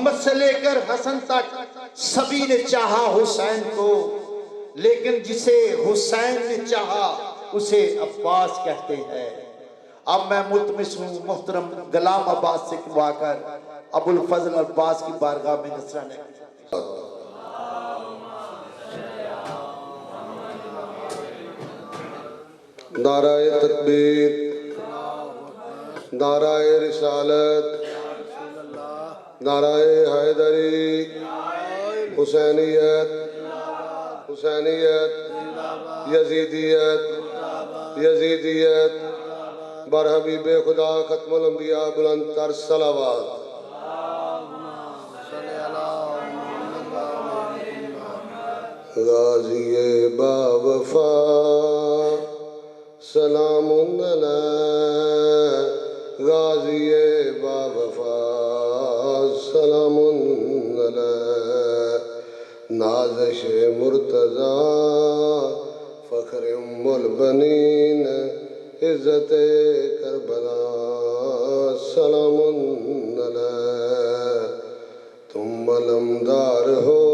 محمد سے لے کر حسن تک سبھی نے چاہا حسین کو، لیکن جسے حسین نے چاہا اسے عباس کہتے ہیں۔ اب میں ملتمس ہوں محترم غلام عباس سے دعا کر ابو الفضل عباس کی بارگاہ میں نذرانے نعرہ تکبیر، نعرہ رسالت، نعرہ حیدری، حسینیت، حسینیت، یزیدیت، یزیدیت، بر حبیب خدا ختم الانبیاء بلند تر صلوات۔ غازی با وفا سلام علیہ، غازی با وفا سلام علیہ، نازش مرتضی فخر ام البنین عزت کربلا سلام علیہ، تم علمدار ہو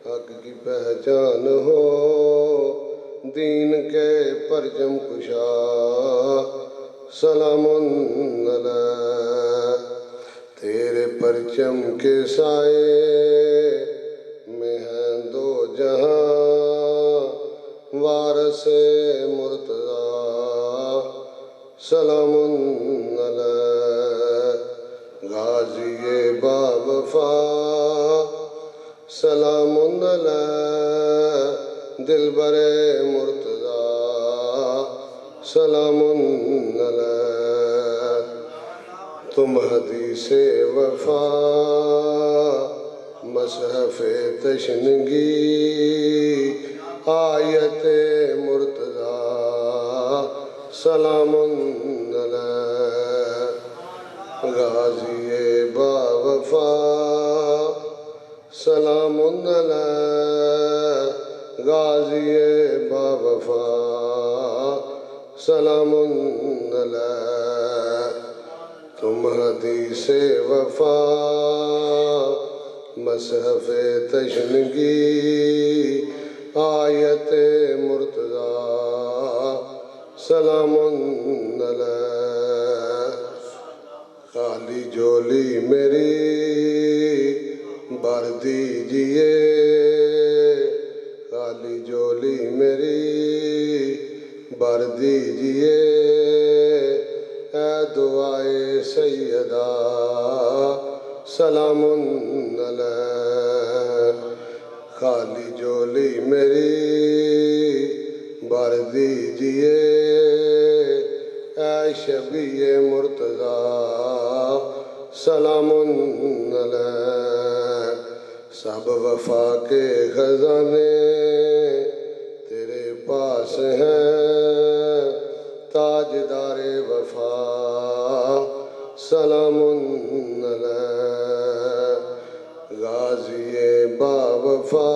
حق کی پہچان ہو، دین کے پرچم کشا سلام علیہ، تیرے پرچم کے سائے میں ہیں دو جہاں، وارث مرتضی سلام علیہ، غازی با وفا سلام علیہ، دلبر مرتضی سلام علیہ، تم حدیث وفا مصحف تشنگی آیت مرتضی سلام علیہ، غازی با وفا سلام علیہ، غازی با وفا سلام علیہ، تم حدیث وفا مصحف تشنگی آیت مرتضی سلام علیہ، خالی جولی میری بھر دیجئے، خالی جولی میری بھر دیجئے، اے دعائے سیدہ سلام علیہ، خالی جولی میری بھر دیجئے، اے شبیہ مرتضی سلام علیہ، سب وفا کے خزانے تیرے پاس ہیں، تاجدار وفا سلام علیہ، غازی با وفا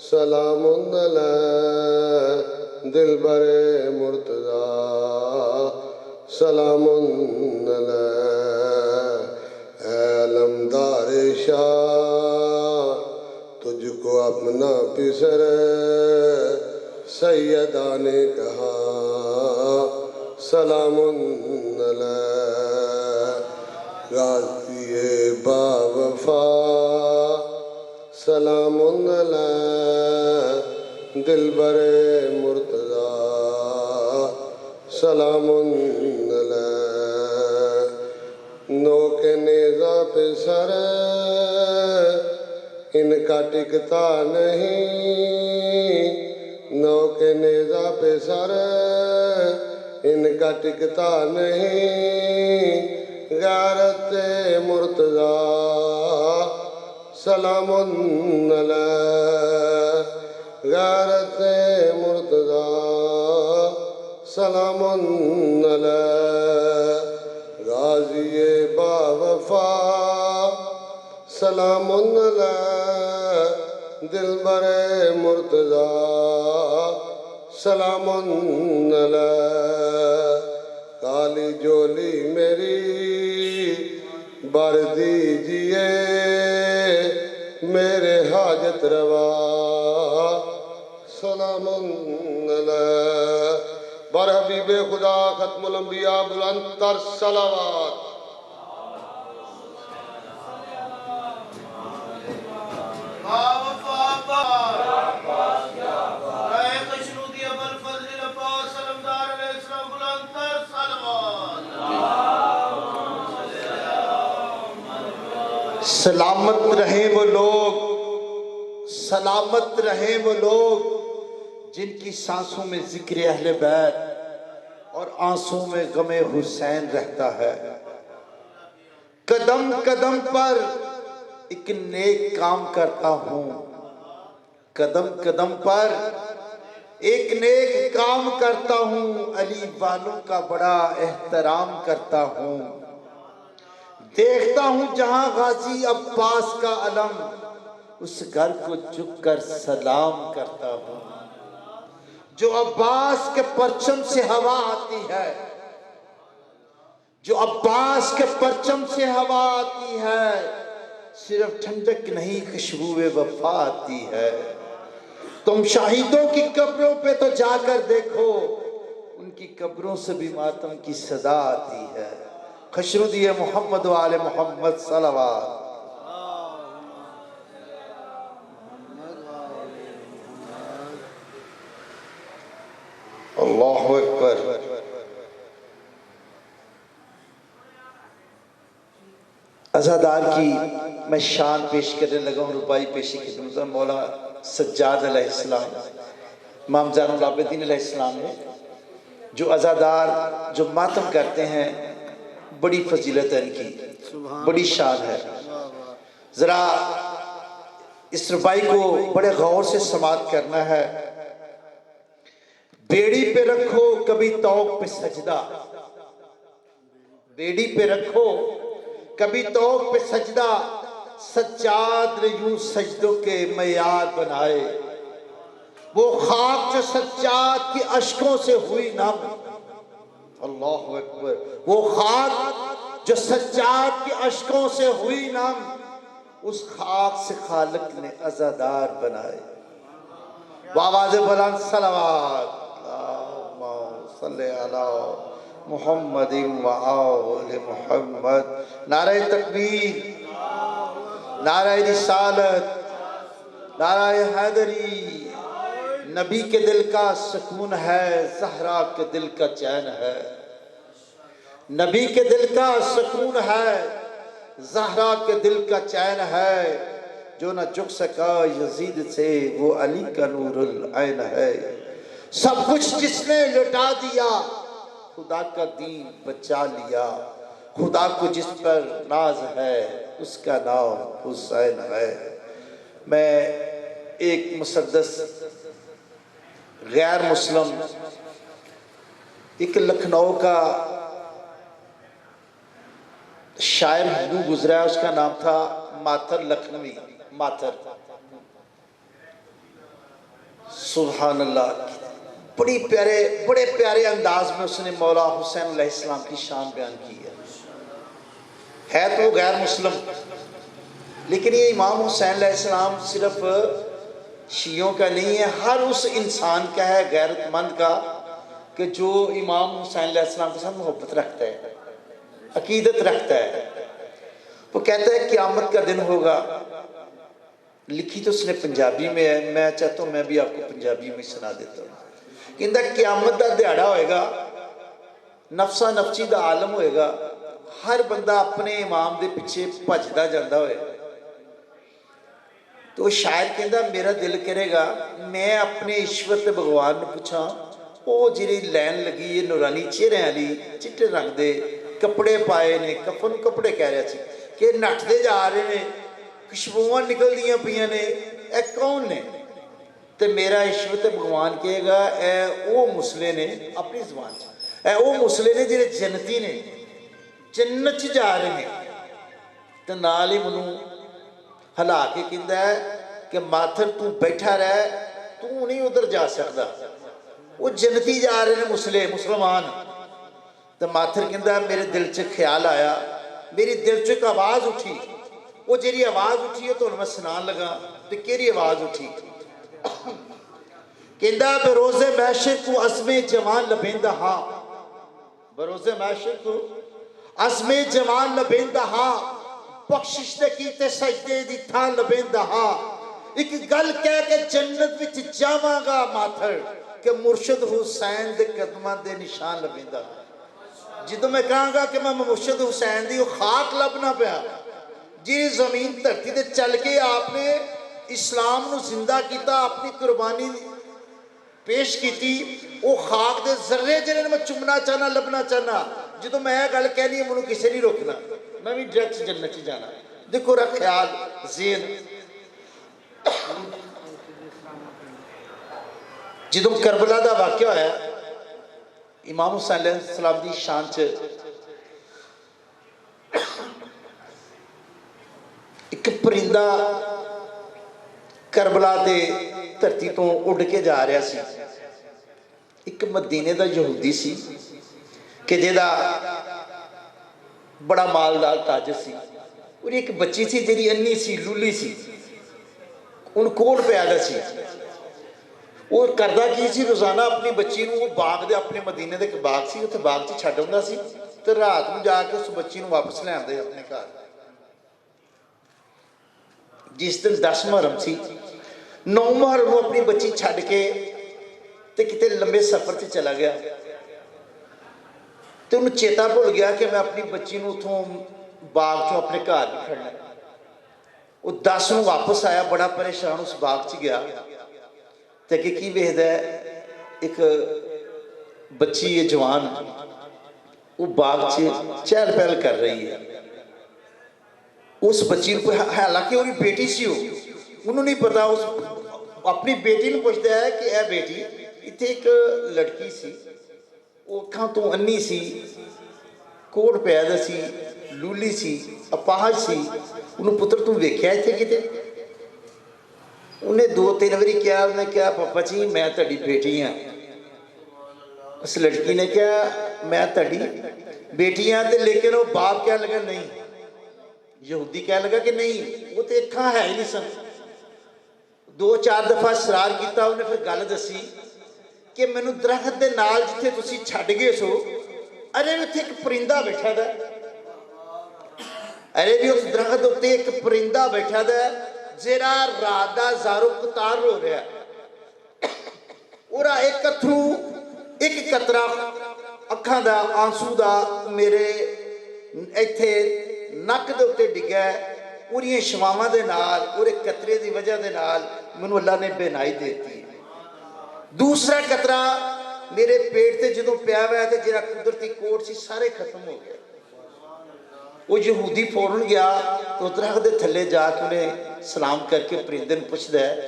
سلام علیہ، دلبر مرتضی سلام علیہ، اے علمدار شاہ تجھ کو اپنا پسر سیدہ نے کہا سلام علیہ، غازی با وفا سلام علیہ، دلبر مرتضی سلام علیہ، نوک نیزہ پہ سر ان کا ٹکتا نہیں، نوک نیزہ پہ سر ان کا ٹکتا نہیں، غیرت مرتضی سلام علیہ، غیرت مرتضی سلام علیہ، غازی با وفا سلام علیہ، دلبر مرتضی سلام علیہ، کالی جولی میری بر دیجئے میرے حاجت روا سلام علیہ بر حبیب خدا ختم الانبیاء بلند تر صلوات سلامت رہیں وہ لوگ، سلامت رہیں وہ لوگ جن کی سانسوں میں ذکر اہل بیت اور آنسوں میں غم حسین رہتا ہے۔ قدم قدم پر ایک نیک کام کرتا ہوں، قدم قدم پر ایک نیک کام کرتا ہوں، علی والوں کا بڑا احترام کرتا ہوں۔ دیکھتا ہوں جہاں غازی عباس کا علم، اس گھر کو جھک کر سلام کرتا ہوں۔ جو عباس کے پرچم سے ہوا آتی ہے، جو عباس کے پرچم سے ہوا آتی ہے، صرف ٹھنڈک نہیں خوشبو وفا آتی ہے۔ تم شہیدوں کی قبروں پہ تو جا کر دیکھو، ان کی قبروں سے بھی ماتم کی صدا آتی ہے۔ خشردی محمد و آل محمد صلوات۔ اللہ اکبر۔ عزادار کی میں شان پیش کرنے لگا ہوں، ربائی پیشی خدمت مولا سجاد علیہ السلام، امام زین العابدین علیہ السلام نے جو عزادار جو ماتم کرتے ہیں، بڑی فضیلت ہے ان کی، بڑی شان ہے۔ ذرا اس ربائی کو بڑے غور سے سماعت کرنا ہے۔ بیڑی پہ رکھو کبھی توق پہ سجدہ، بیڑی پہ رکھو کبھی توق پہ سجدہ، سجاد نے یوں سجدوں کے معیار بنائے۔ وہ خاک جو سجاد کی اشکوں سے ہوئی نم، اللہ اکبر، وہ خاک جو سجاد کی اشکوں سے ہوئی نم، اس خاک سے خالق نے عزادار بنائے۔ بآواز بلند صلوات، اللہم صلی علی محمد و آل محمد۔ نعرہ تکبیر، نعرہ رسالت، نعرہ حیدری۔ نبی کے دل کا سکون ہے، زہرا کے دل کا چین ہے۔ نبی کے دل کا سکون ہے، زہرا کے دل کا چین ہے۔ جو نہ جھک سکا یزید سے، وہ علی کا نور العین ہے۔ سب کچھ جس نے لٹا دیا، خدا کا دین بچا لیا۔ خدا کو جس پر ناز ہے، اس کا نام حسین ہے۔ میں ایک مسدس غیر مسلم، ایک لکھنؤ کا شاعر ہندو گزرا ہے، اس کا نام تھا ماتھر لکھنوی، ماتھر، سبحان اللہ، بڑے پیارے انداز میں اس نے مولا حسین علیہ السلام کی شان بیان کی ہے تو وہ غیر مسلم، لیکن یہ امام حسین علیہ السلام صرف شیعوں کا نہیں ہے، ہر اس انسان کا ہے غیرت مند کا کہ جو امام حسین علیہ السلام کے ساتھ محبت رکھتا ہے، عقیدت رکھتا ہے۔ وہ کہتا ہے قیامت کا دن ہوگا، لکھی تو اس نے پنجابی میں ہے، میں چاہتا ہوں میں بھی آپ کو پنجابی میں سنا دیتا ہوں۔ کہ قیامت دا دیہڑا ہوئے گا، نفسا نفسی دا عالم ہوئے گا، ہر بندہ اپنے امام دے پیچھے بھجدا جاندا ہوئے گا۔ تو شاعر کہندا میرا دل کرے گا میں اپنے ایشور تے بھگوان نو پوچھاں، وہ جڑی لین لگی ہے نورانی چہرے والی، چٹے رنگ دے کپڑے پائے نے، کفن کپڑے کہہ رہے سی کہ نٹدے جا رہے نے، خوشبوواں نکل دیاں پیاں نے، اے کون نے؟ تے میرا ایشور تے بھگوان کہے گا اے او مسلے نے، اپنی زبان اے او مسلے نے جڑے جنتی نے، جنت چ جا رہے ہیں۔ تے نال ہی منوں ہلا کے کہندا ہے کہ ماتھر تو بیٹھا رہ، تو نہیں ادھر جا سکتا، وہ جنتی جا رہے ہیں مسلمان۔ تو ماتھر کہندا ہے میرے دل چ خیال آیا میری دل چ ایک آواز اٹھی، وہ جیری آواز اٹھی ہے تو میں سنان لگا تو کیری آواز اٹھی کہندا بروز محشر کو عزم جوان لبیندہ ہاں، بروز محشر کو عزم جوان لبیندہ ہاں، بخشش دے کیتے سجدے دی تھاں لبیندہ ہاں، ایک گل کہہ کے جنت وچ جاواں گا ماتھر کہ مرشد حسین دے قدماں دے نشان لبیندہ ہاں۔ جدو میں کہاں گا کہ میں مرشد حسین دی وہ خاک لبنا پیا جی زمین دھرتی دے چل کے آپ نے اسلام نو زندہ کیتا، اپنی قربانی پیش کیتی، وہ خاک دے ذرے جنہیں میں چمنا چاہنا لبنا چاہنا، جدو میں گل کہنی ہے منو کسے نہیں روکنا، میں بھی ڈائریکٹ جنت ہی جانا۔ دیکھو رکھ خیال ذہن جدو کربلا دا واقعہ ہویا امام حسین علیہ السلام دی شان چ ایک پرندہ کربلا دے دھرتی تو اڑ کے جا رہا سی، ایک مدینے دا یہودی سی کہ جیدہ بڑا مالدار تاجر سی، اور ایک بچی سی جیری انی سی لولی سی ان کوڑ پہ آدھا سی، وہ کردہ کی سی روزانہ اپنی بچی نو وہ باغ دے اپنے مدینے دے باغ سی اتنے باغ چی چھڑ ہوندا سی تو رات میں جا کے اس بچی نو واپس لے آندے اپنے گھر۔ جس دن 10 محرم سی 9 محرم وہ اپنی بچی چھڑ کے تے کتے لمبے سفر سے چلا گیا تو انہوں چیتا بھول گیا کہ میں اپنی بچی نو اتھوں باغ چوں اپنے گھر بھی کھڑنا ہے۔ وہ 10 نو واپس آیا بڑا پریشان اس باغ چ گیا تے کہ کی ویخد ہے ایک بچی ہے جوان وہ باغ چہل پہل کر رہی ہے، اس بچی کو حالانکہ وہ بیٹی سی ہو انہوں نہیں پتا، اس اپنی بیٹی نے پوچھتا ہے کہ اے بیٹی اتنے ایک لڑکی سی وہ کہاں تو انی سی کوڑ پیدا سی لولی سی اپاہج سی انہوں پتر تم ویکھیا اتنے کتے؟ انہیں 2-3 باری کیا، انہیں کیا پاپا جی میں تڑی بیٹی ہیں، اس لڑکی نے کیا میں تڑی بیٹی ہیں، لیکن وہ باپ کیا لگا نہیں، یہودی کہہ لگا کہ نہیں وہ تو ایک کھاں ہے ہی نہیں سن۔ 2-4 دفعہ اصرار کیتا، انہیں پھر گل دسی کہ میں نو درخت دے نال جتھے تسی چھڑ گئے سو ارے بھی اتھے ایک پرندہ بیٹھا دا ہے، ارے بھی اس درخت اتھے ایک پرندہ بیٹھا دا ہے زیرا رادہ زارو کتار ہو رہا ہے، اور ایک کتھرو ایک قطرہ اکھاں دا آنسو دا میرے ایتھے نک دے اتے ڈگا ہے، اور یہ شمامہ دے نال اور ایک قطرے دی وجہ دے نال منو اللہ نے بینائی دیتی ہے۔ دوسرا قطرہ میرے پیٹ تے جدوں پیا ہوا ہے تے جڑا قدرتی کوٹ سی سارے ختم ہو گیا۔ وہ یہودی فوراً گیا تو درخت دے تھلے جا کے انہیں سلام کر کے پرندے نے پوچھدا ہے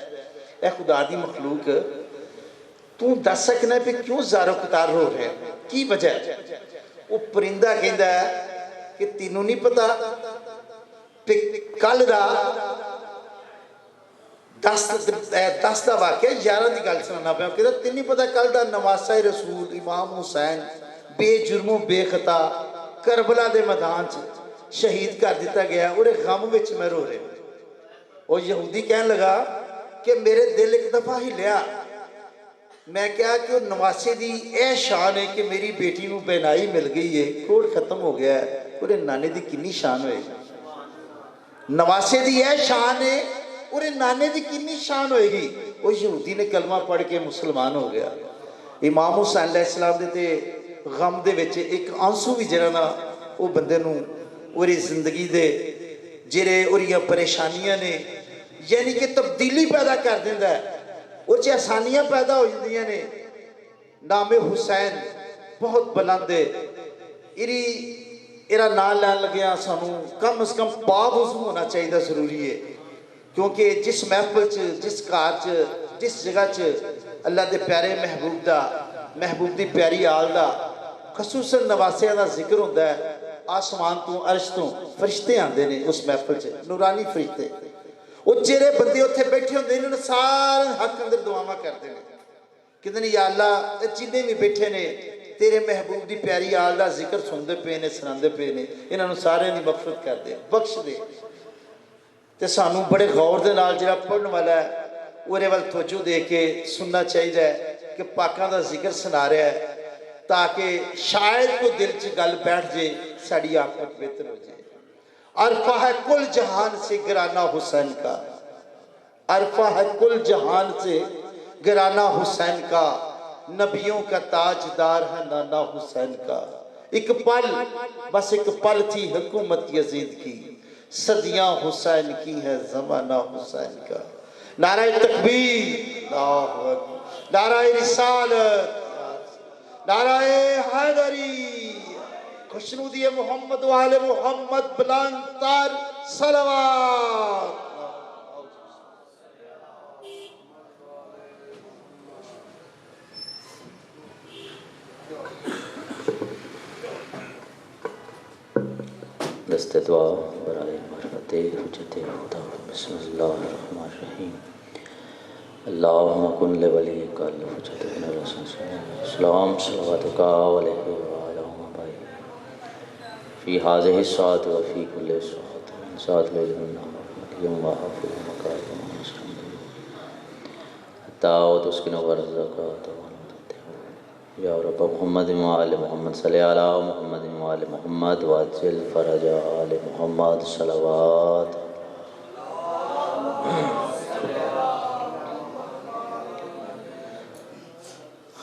اے خدا دی مخلوق تو دس سکنا پہ کیوں زارو کتار ہو رہے ہیں کی وجہ ہے؟ وہ پرندہ کہندا ہے کہ تینوں نہیں پتا کہ کل دا 10 دا واقعہ 11 دی گل سنانا پیا، کہ تین نہیں پتا کل دا نواسہ رسول امام حسین بے جرم و بے خطا کربلا دے میدان شہید کر دیتا گیا اور غم وچ میں رو رہے ہوں۔ اور یہودی کہنے لگا کہ میرے دل ایک دفعہ ہی لیا، میں کیا کہ نواسے دی اے شان ہے کہ میری بیٹی نو بینائی مل گئی ہے کوڑ ختم ہو گیا ہے، اور نانے دی کنی شان ہوئے گی، نواسے دی اے شان ہے اور نانے دی کنی شان ہوئے گی۔ وہ یہودی نے کلمہ پڑھ کے مسلمان ہو گیا۔ امام حسین علیہ السلام دے تے غم دے وچ ایک آنسو بھی جڑا نا وہ بندے نو اور زندگی دے جڑے اور یہ پریشانیاں نے یعنی کہ تبدیلی پیدا کر دیندا ہے اور چے آسانیاں پیدا ہو جاندیاں نے۔ نام حسین بہت بلند ہے، ایرا نام لین لگیا سانو کم از کم پاک وضو ہونا چاہیے ضروری ہے، کیونکہ جس محفل جس کار جس جگہ اللہ دے پیارے محبوب دا محبوب دی پیاری آل دا خصوصاً نواسیہ دا ذکر ہوتا ہے، آسمان تو عرش تو فرشتے آندے نے اس محفل نورانی فرشتے، وہ جیرے بندے اتھے بیٹھے ہوندے انہوں نے سارے حق اندر دعاواں کرتے ہیں کہ یا اللہ جنہیں بھی بیٹھے نے تیرے محبوب دی پیاری آل دا ذکر سندے پے نے سناندے پے نے انہاں نوں سارے دی مغفرت کر دے بخش دے تے سانوں بڑے غور دے نال جڑا پڑھن والا ہے اورے ول توجہ دے کے سننا چاہیے کہ پاکاں دا ذکر سنا رہا ہے تاکہ شاید کو دل چ گل بیٹھ جائے ساڑی آخرت بہتر ہو جائے عرفہ ہے کل جہان سے گرانہ حسین کا عرفہ ہے کل جہان سے گرانہ حسین کا نبیوں کا تاجدار ہے نانا حسین کا ایک پل بس ایک پل تھی حکومت یزید کی صدیاں حسین کی ہے زمانہ حسین کا نعرہ تکبیر اللہ اکبر نعرہ رسالت نعرہ حیدری خوشنودی محمد و آل محمد بلند تر صلوات دست دعا برائے معرفت حجت خدا بسم اللہ الرحمن الرحیم اللہم کن لولیک الحجت بن الرسول السلام صلواتک علیہ وعلیہ وآلہ فی هذه الساعة وفی کل ساعة من ساعة لیلنا یوم وحافظ مقایم مستمد حتی تسکن ورزقات یا رب محمد وآل محمد صلی علی محمد وآل محمد وعجل فرج آل محمد صلوات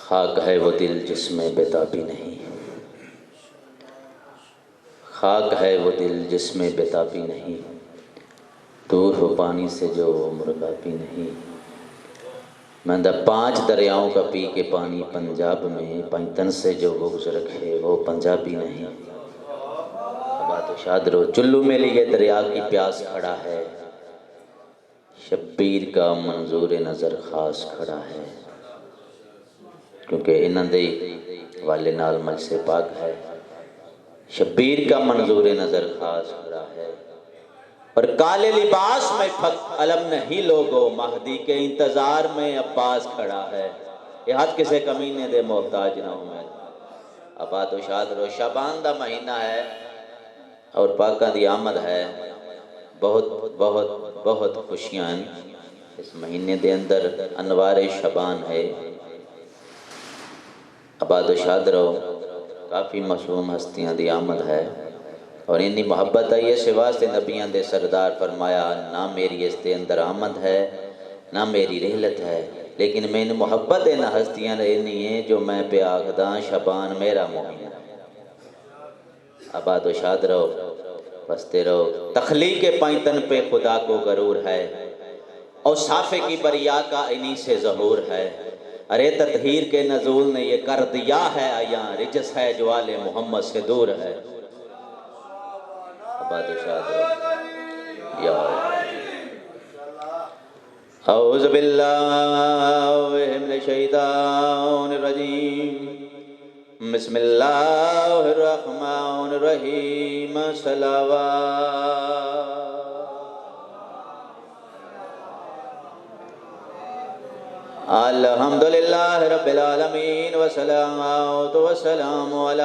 خاک ہے وہ دل جس میں بےتابی نہیں خاک ہے وہ دل جس میں بےتابی نہیں دور ہو پانی سے جو عمر کافی نہیں میں 5 دریاؤں کا پی کے پانی پنجاب میں پنجتن سے جو بغض رکھے وہ پنجابی نہیں بات و شادرو چلو میں لیے دریا کی پیاس کھڑا ہے شبیر کا منظور نظر خاص کھڑا ہے کیونکہ انہاں دے والے نال مل سے پاک ہے شبیر کا منظور نظر خاص کھڑا ہے اور کالے لباس میں پھک علم نہیں لوگو مہدی کے انتظار میں عباس کھڑا ہے یہ ہاتھ کسے کمینے دے محتاج نہ ہوں میں اباد و شاد رو شابان دا مہینہ ہے اور پاکہ دی آمد ہے بہت بہت بہت خوشیاں اس مہینے دے اندر انوار شابان ہے اباد و شاد رو کافی معصوم ہستیاں دی آمد ہے اور انی محبت آئی ہے سوا سے نبیاں دے سردار فرمایا نہ میری اس دے اندر آمد ہے نہ میری رحلت ہے لیکن میں نے محبت ہے نہ ہستیاں رہنی ہیں جو میں پہ آخداں شبان میرا مہینہ آباد و شاد رہو بستے رہو تخلیق پائنتن پہ خدا کو غرور ہے اور صافے کی بریا کا انہی سے ظہور ہے ارے تطہیر کے نزول نے یہ کر دیا ہے آیاں رجس ہے جو آل محمد سے دور ہے یا اعوذ باللہ من الشیطان الرجیم بسم اللہ الرحمن الرحیم صلوات الحمدللہ رب العالمین والصلاة والسلام علی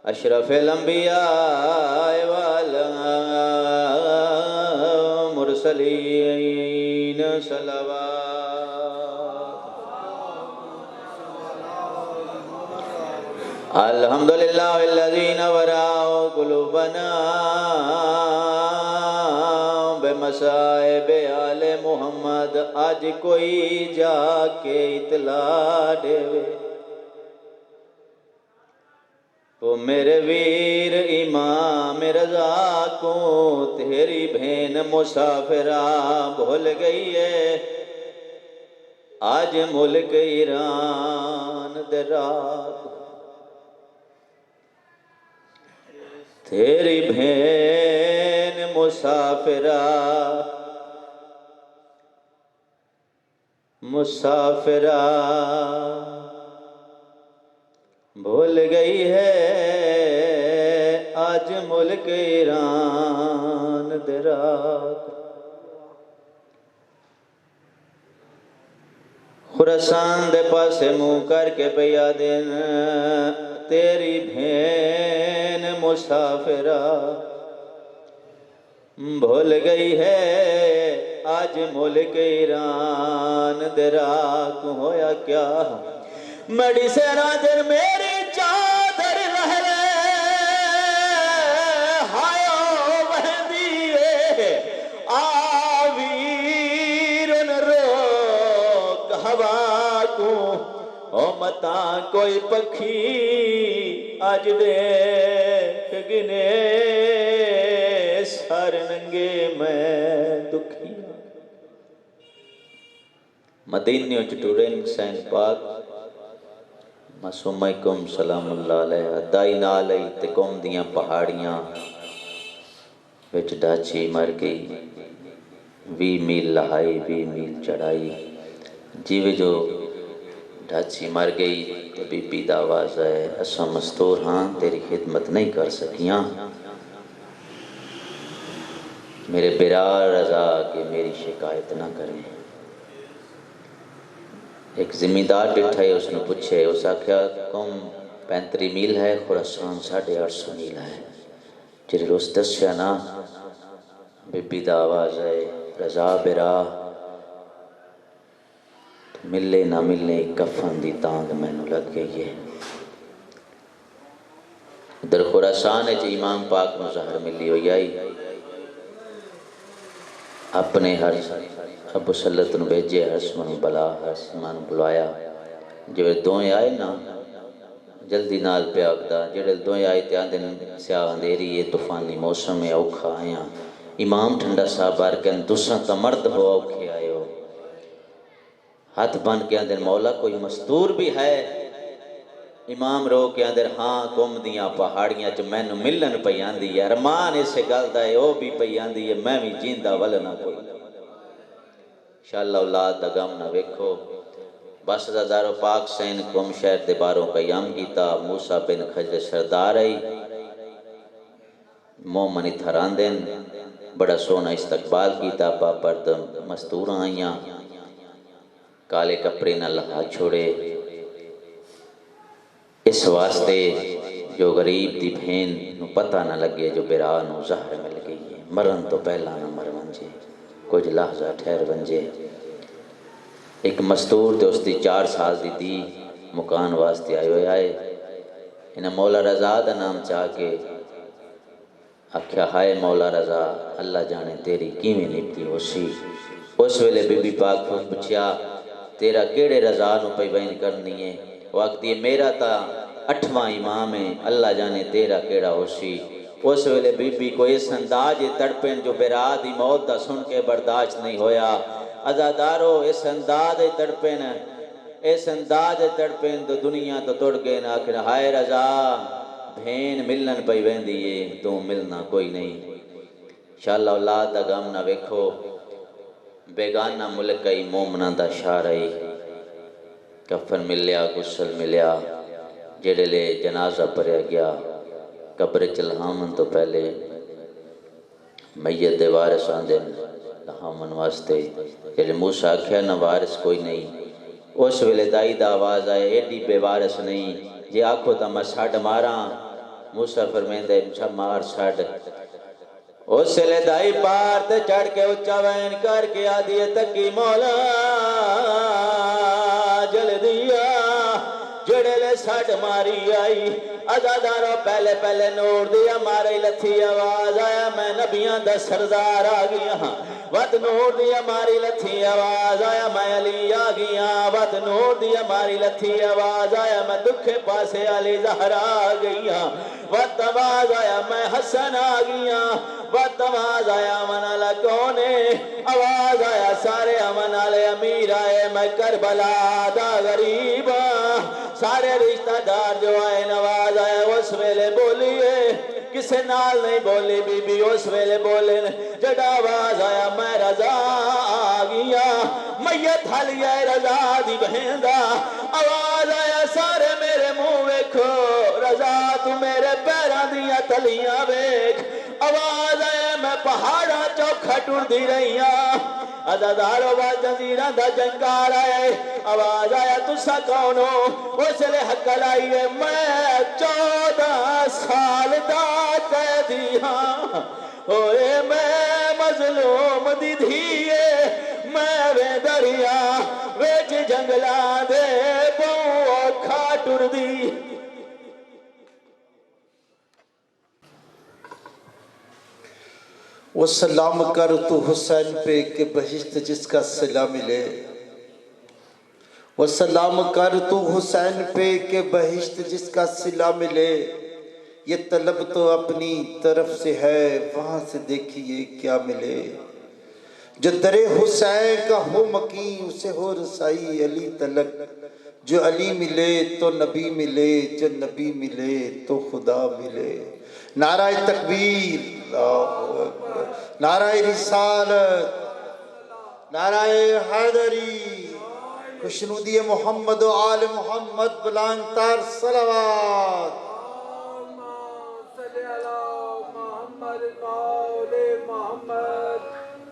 اشرف الانبیاء والمرسلین صلوات الحمدللہ الذین وراء قلوبنا بمصائب آل محمد آج کوئی جا کے اطلاع دے تو میرے ویر امام رضا کو تیری بہن مسافرہ بھول گئی ہے آج ملک ایران درات تیری بہن مسافرہ بھول گئی ہے آج ملک ایران درات خراسان دے پاسے منہ کر کے پیا دن تیری بہن مسافرہ بھول گئی ہے آج ملک ایران دراک ہویا کیا مڑی سے نادر میری چادر لہرے ہائیو بہندیے آویرن روک ہوا کو او متا کوئی پکھی آج دیکھ گنے سار ننگے میں دکھی مدینیوں چٹورین حسین پاک معصومکم سلام اللہ علیہ ادائی نال تے قوم دیاں پہاڑیاں وچ ڈاچی مر گئی 20 میل لہائی 20 میل چڑھائی جیوے جو ڈھاچی مر گئی تو بی بی دا آواز ہے اساں مستور ہاں تیری خدمت نہیں کر سکیاں میرے برار رضا کہ میری شکایت نہ کریں ایک زمیندار ڈٹھا ہے اس نے پوچھے اس آکھیا قوم 35 میل ہے خراسان 850 میل ہے جی روز دسیا نا بی بی دا آواز ہے رضا برا ملے نہ ملے کفن دی تانگ مینوں لگ گئی ہے در خراسان ہے امام پاک مظہر ملی ہوئی آئی اپنے ہر ابو سلط نو بھیجے ہر سمن بلا ہر سمن بلایا جو دوئیں آئے نا جلدی نال پیاکدہ جڑے دوئیں آئے تے آندن سیاہ اندھیری یہ طوفانی موسم ہے اوکھا آیا امام ٹھنڈا صاحب بارکن تساں تا مرد ہو اوکھے آئے ہو ہاتھ بن کے اندر مولا کوئی مستور بھی ہے امام رو کے اندر ہاں قوم دیاں پہاڑیاں چ مینوں ملن پئی آندی ہے ارمان اسے گل دا ہے او بھی پئی آندی ہے میں بھی جیندا ولنا کوئی انشاءاللہ اولاد دا غم نہ ویکھو بس دارو پاک سین قوم شہر دے باروں قیام کیتا موسیٰ بن خجر سردار آئی مومنی تھران دین بڑا سونا استقبال کیتا پا پرد مستوراں آئیاں کالے کپڑے نہ لہا چھوڑے اس واسطے جو غریب دی بہن نو پتہ نہ لگے جو برا نو زہر مل گئی ہے مرن تو پہلا نہ مر ونجے کچھ لحظہ ٹھہر ونجے ایک مستور تے اس دی 4 سال دی مکان واسطے آئے ہوئے آئے انہیں مولا رضا دا نام چاہ کے آکھیا ہائے مولا رضا اللہ جانے تیری کیویں نپتی ہو سی اس ویلے بی بی پاک کو پوچھیا تیرا کیڑے رضا نو پئی وین کرنی ہے وقت یہ میرا تا 8واں امام ہے اللہ جانے تیرا کیڑا ہو سی اس ویلے بی بی کو اس انداز تڑپن جو برا دی موت دا سن کے برداشت نہیں ہویا عزادارو اس انداز تڑپن تو دنیا تو تڑ گئے نا آخر ہائے رضا بھین ملن پئی ویندی ہے تو ملنا کوئی نہیں انشاءاللہ اولاد دا غم نہ ویکھو بیگانہ ملک ای مومنہ دا شارئی کفن ملیا غسل ملیا جڑے لے جنازہ پڑھیا گیا قبر چلہامن تو پہلے میت دے وارث آندے لہامن واسطے جڑے موسیٰ آکھیا نہ وارث کوئی نہیں اس ویلے دائی دا آواز آئے ایڈی بے وارث نہیں جی آکھو تا میں ساڑھ ماراں موسیٰ فرمیندے مار ساڑھ اس ویلے دائی پار تے چڑھ کے اچھا وین کر کے آدھی تکی مولا جل دیا جڑے لے ساڑھ ماری آئی عزادارو پہلے نور دیا مارے لتھی آواز آیا میں نبیاں دا سردار آگیا وقت نور دیا ماری لتھی آواز آیا میں علی آگیا وقت نور دیا ماری لتھی آواز آیا میں دکھے پاسے علی زہرا آگیا وقت آواز آیا میں حسن آگیا وقت آواز آیا من علا کونے آواز آیا سارے امن علی امیر آئے میں کربلا دا غریب سارے رشتہ دار جو آئے نواز آئے اس ویلے بولیے کسے نال نہیں بولی بی بی اس ویلے بولے جڑا آواز آیا میں رضا آگیا میت حلیہ رضا دی بہن دا آواز آیا سارے میرے منہ ویکھو رضا تو میرے پیران دیا تلیاں ویکھ آواز آیا میں پہاڑا چوکھا ٹر دی رہی ہاں ادادارو با جزیرہ دا جنگار آئے آواز آیا تسا کون ہو اس لئے حق لائیے میں 14 سال دا قیدی ہاں ہوئے میں مظلوم دی دھیے میں وے دریا ویچ جنگلا دے بہو کھاٹر دی وہ سلام کر تو حسین پہ کہ بہشت جس کا صلہ ملے وہ سلام کر تو حسین پہ کہ بہشت جس کا صلہ ملے یہ طلب تو اپنی طرف سے ہے وہاں سے دیکھیے کیا ملے جو در حسین کا ہو مکین اسے ہو رسائی علی تلک جو علی ملے تو نبی ملے جو نبی ملے تو خدا ملے نعرہ تکبیر اللہ اکبر نعرہ رسالت نعرہ حیدری خوشنودی محمد و آل محمد بلند تر صلوات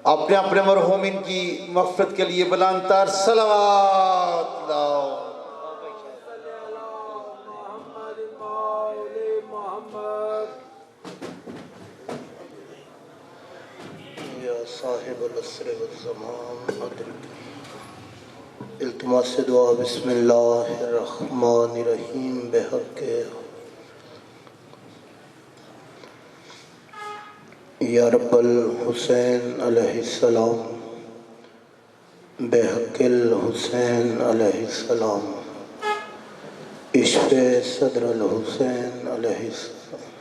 اپنے اپنے مرحومین کی مغفرت کے لیے بلند تر صلوات لاؤ صاحب العصر والزمان ادرک التماس دعا بسم اللہ الرحمن الرحیم بحق یا رب الحسین علیہ السلام بحق الحسین علیہ السلام عشق صدر الحسین علیہ السلام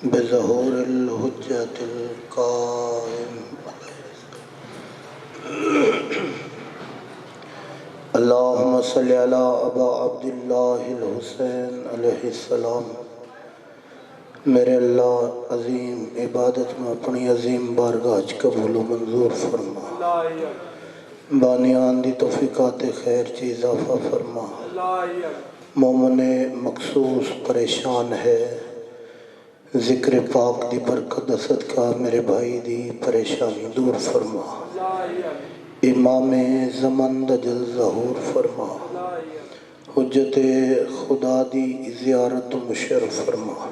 بظہور الحجت القائم اللہم صلی علی ابا عبداللہ الحسین علیہ السلام میرے اللہ عظیم عبادت میں اپنی عظیم بارگاہ قبول و منظور فرما بانیان دی توفیقات خیر چی اضافہ فرما مومن مخصوص پریشان ہے ذکر پاک دی برکت صدقہ میرے بھائی دی پریشانی دور فرما امام زمان دا جل ظہور فرما حجت خدا دی زیارت مشرف فرما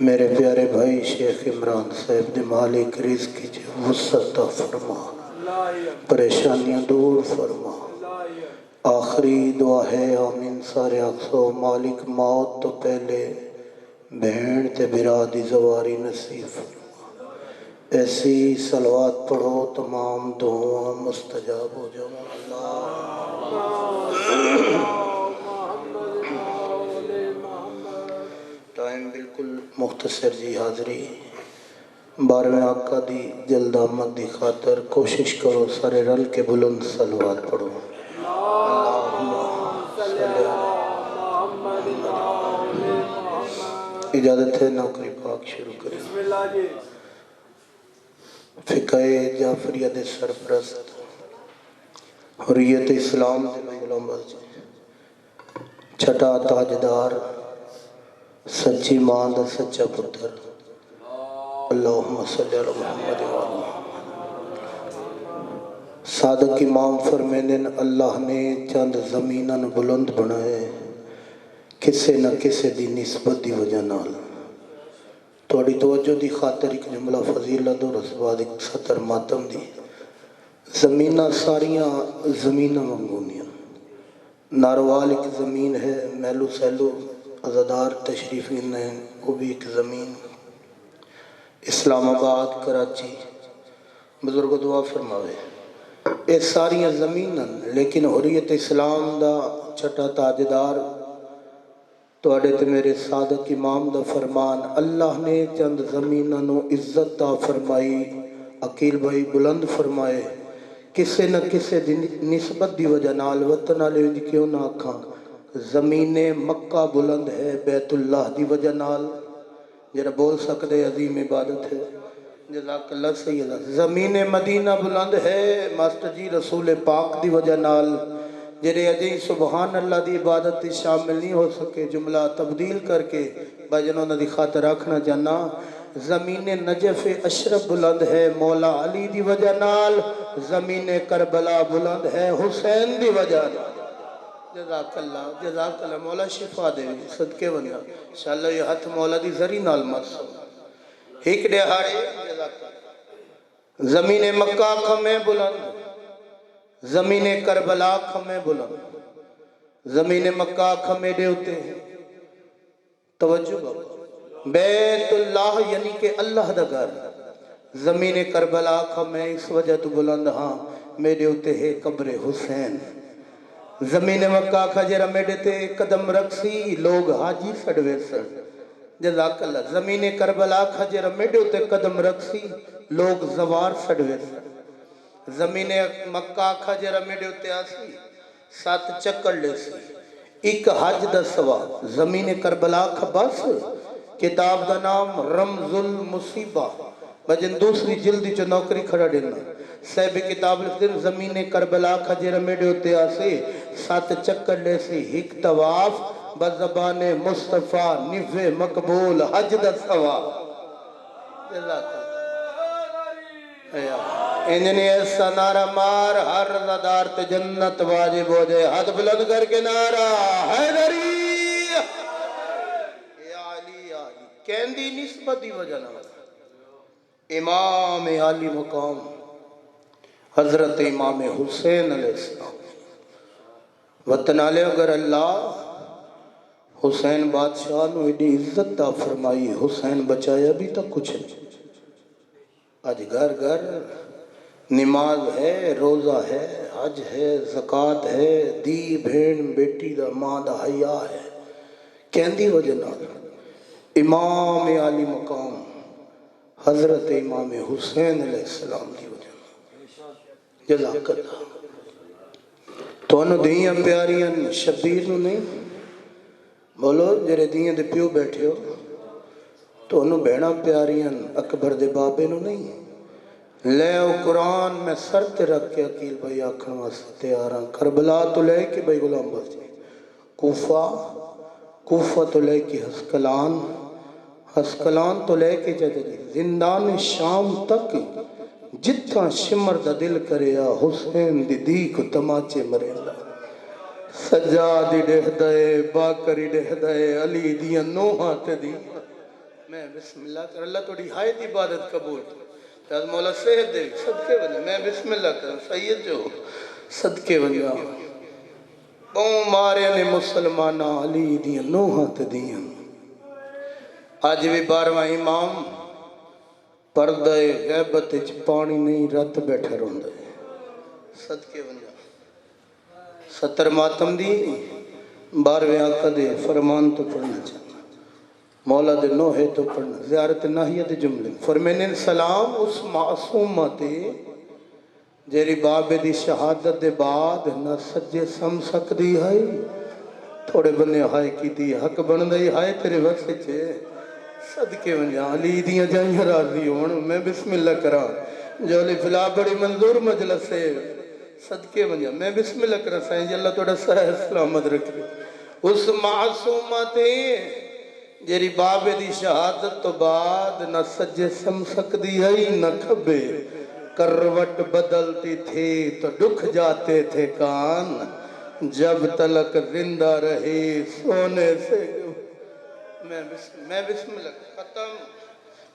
میرے پیارے بھائی شیخ عمران صاحب دی مالک رزق کی وسعت فرما پریشانیاں دور فرما آخری دعا ہے آمین سارے اقصو مالک موت تو پہلے بہن تے برا دی زواری نصیب فرما ایسی صلوات پڑھو تمام دعائیں مستجاب ہو جاؤں ٹائم بالکل مختصر جی حاضری 12ویں آقا دی جلد آمد دی خاطر کوشش کرو سارے رل کے بلند صلوات پڑھو اجازت ہے نوکری پاک شروع کریں فقہ جعفریہ دے سرپرست حریت اسلام دے علماء چھٹا تاجدار سچی ماں دا سچا پتر اللہم صلی علی محمد صادق امام فرمیندن اللہ نے چند زمیناں بلند بنائے کسے نہ کسے دی نسبت دی وجہ نال توڑی توجہ دی خاطر ایک جملہ فضیلت اور اس بعد ایک سطر ماتم دی زمینہ ساریاں زمینہ منگونیاں ناروال ایک زمین ہے محلو سیلو ازادار تشریفین ہیں وہ بھی ایک زمین اسلام آباد کراچی بزرگ دعا فرماوے اے ساریاں زمیناں لیکن حریت اسلام دا چھٹا تاجدار توڑے تے میرے صادق امام دا فرمان اللہ نے چند زمینوں عزت تا فرمائی عقیل بھائی بلند فرمائے کسے نہ کسے نسبت دی وجہ نال وطن والے کیوں نہ آکھاں زمین مکہ بلند ہے بیت اللہ دی وجہ نال جرا بول سکتے عظیم عبادت ہے جزاک اللہ سیدہ زمین مدینہ بلند ہے ماسٹر جی رسول پاک دی وجہ نال جرے اجیں سبحان اللہ دی عبادت شامل نہیں ہو سکے جملہ تبدیل کر کے بھائی جنہوں نے دی خاطر رکھنا چاہنا زمین نجف اشرف بلند ہے مولا علی دی وجہ نال، زمین کربلا بلند ہے حسین دی وجہ نال۔ جزاک اللہ مولا شفا دے صدقے بنیا انشاءاللہ یہ ہاتھ مولا دی زری نال مرسو ایک دہاڑے جزاک اللہ زمین مکہ کھمیں بلند، زمین کربلا کھمیں بلند، زمین مکہ کھمیں دے ہوتے ہیں توجہ بابا، بیت اللہ یعنی کہ اللہ دا گھر، زمین کربلا کھمیں اس وجہ تو بلند ہاں میرے ہوتے ہیں قبر حسین، زمین مکہ کھجر میڈے تے قدم رکھسی لوگ حاجی سڑوے سڑ، جزاک اللہ زمین کربلا کھجر میڈے تے قدم رکھسی لوگ زوار سڑوے سڑ، زمین مکہ کھجر میڈے تے آسی 7 چکر لے سی ایک حج دا ثواب، زمین کربلا کھباس کتاب دا نام رمز المصیبہ بجن دوسری جلدی جو نوکری کھڑا دینا صاحب کتاب لکھتے ہیں زمین کربلا کھجر میڈے ہوتے آسے 7 چکر لے سی ایک طواف بزبان مصطفیٰ نفع مقبول حج دا ثواب، جزاک اللہ انجنی ایسا نعرہ مار ہر رضادار تے جنت واجب ہو جائے، ہاتھ بلند کر کے نعرہ حیدری یا علی یا علی کہندی نسبت دی وجہ نہ امام عالی مقام حضرت امام حسین علیہ السلام وطن علیہ اگر اللہ حسین بادشاہ نو ایڈی عزت دا فرمائی حسین بچایا بھی تک کچھ نہیں، آج گھر گھر نماز ہے روزہ ہے حج ہے زکوٰۃ ہے دی بھین بیٹی دا ماں دا حیا ہے کہندی وجہ نال امام عالی مقام حضرت امام حسین علیہ السلام دی وجہ جزاک اللہ تو انہوں دیاں پیاریاں شبیر نو نہیں بولو جرے دیاں دے پیو بیٹھے ہو تو انہوں بہنا پیاریاں اکبر دے بابے نو نہیں لے او قرآن میں سر تے رکھ کے عقیل بھائی آکھن واسطے تیاراں کربلا تو لے کے بھائی غلام بس کوفہ تو لے کے ہسکلان تو لے کے جدی زندان شام تک جتھاں شمر دا دل کریا حسین دی دی کو تماچے مریندا سجادی ڈہ دے باکری ڈہ دے علی دیا نوحہ تے دی میں بسم اللہ کر اللہ توڑی حائد عبادت قبول تاز مولا صحت دے صدقے بنیا میں بسم اللہ کر سید جو صدقے بنیا بہوں مارے نے مسلمانہ علی دیا نوحہ تے دیا آج بھی 12واں امام پردہ غیبت اچ پانی نہیں رات بیٹھا روندہ صدقے بنیا 70 ماتم دی 12ویں آقا دے فرمان تو پڑھنا چاہتا مولا دے نوحے تو پڑھنا زیارت ناہیہ دے جملے فرمین سلام اس معصومہ تے جیری بابے دی شہادت دے بعد نہ سجے سم سک دی ہے تھوڑے بنے ہائے کی دی حق بن دی ہائے تیرے وقت چھے صدقے ونجا علی دیاں جائیں راضی ہون میں بسم اللہ کرا جو علی فلا بڑی منظور مجلس سے صدقے ونجا میں بسم اللہ کرا سائیں جی اللہ توڑا سرح سلامت رکھے اس معصومہ تے جیری بابے دی شہادت تو بعد نہ سجے سم سکدی ہے نہ کھبے کروٹ بدلتی تھی تو دکھ جاتے تھے کان جب تلک زندہ رہی سونے سے میں بسم اللہ ختم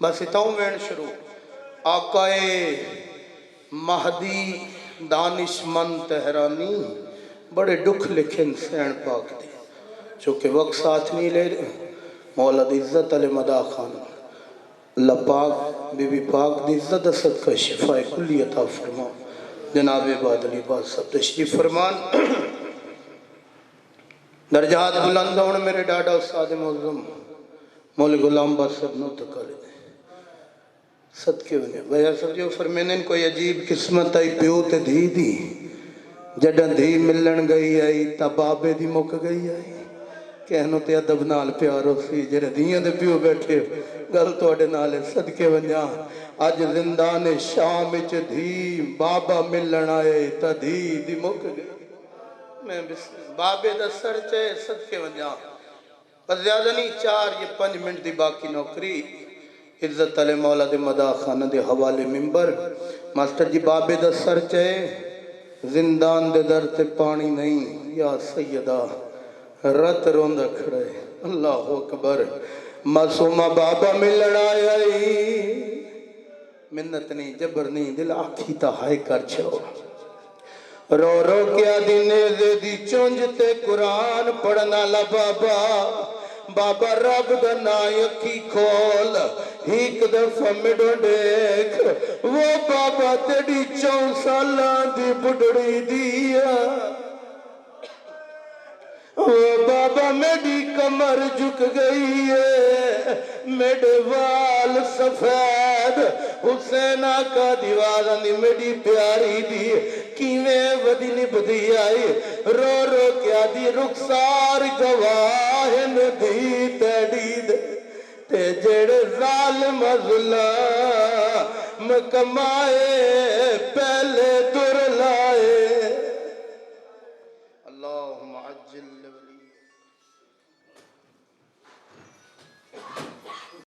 بس اتاؤں میں شروع آقائے مہدی دانش من تہرانی بڑے دکھ لکھن سین پاک دی چونکہ وقت ساتھ نہیں لے رہے مولا دی عزت علی مدہ خان اللہ پاک بی بی پاک دی عزت اسد کا شفاء کلی عطا فرما جناب عباد علی بات سب تشریف فرمان درجات بلند ہونے میرے ڈاڈا استاد معظم مولی غلام بات سب نو تکالے صدقے ہونے بھیا سب جو فرمینے ان کوئی عجیب قسمت آئی پیو تے دھی دی جڈن دھی ملن گئی آئی تبابے دی مک گئی آئی کہنو تے ادب نال پیارو سی جڑے دیاں دے پیو بیٹھے گل توڑے نالے صدقے ونجا آج زندان شام وچ دھی بابا ملن آئے تا دھی دی مک گئی میں بابے دا سر چاہے صدقے ونجا پر زیادہ نہیں 4 یا 5 منٹ دی باقی نوکری عزت علی مولا دے مدا خانہ دے حوالے ممبر ماسٹر جی بابے دا سر چاہے زندان دے در تے پانی نہیں یا سیدہ رت روندہ کھڑے اللہ اکبر معصومہ بابا ملن آیا منت نہیں جبر نہیں دل آکھی تا ہائے کر چھو رو رو کیا دینے دی چونجتے قرآن پڑھنا لا بابا بابا رب دنا یکی کھول ایک دفعہ مڈو دیکھ وہ بابا تیری 4 سالان دی بڑھڑی دیا وہ بابا میری کمر جھک گئی ہے میرے وال سفید حسین آقا دیوارانی میری پیاری دی کیویں ودی نبدی آئی رو رو کیا دی رخسار گواہن دی تیڑی دے تے جڑے ظالم ظلم کمائے پہلے در لائے اللہم عجل ولی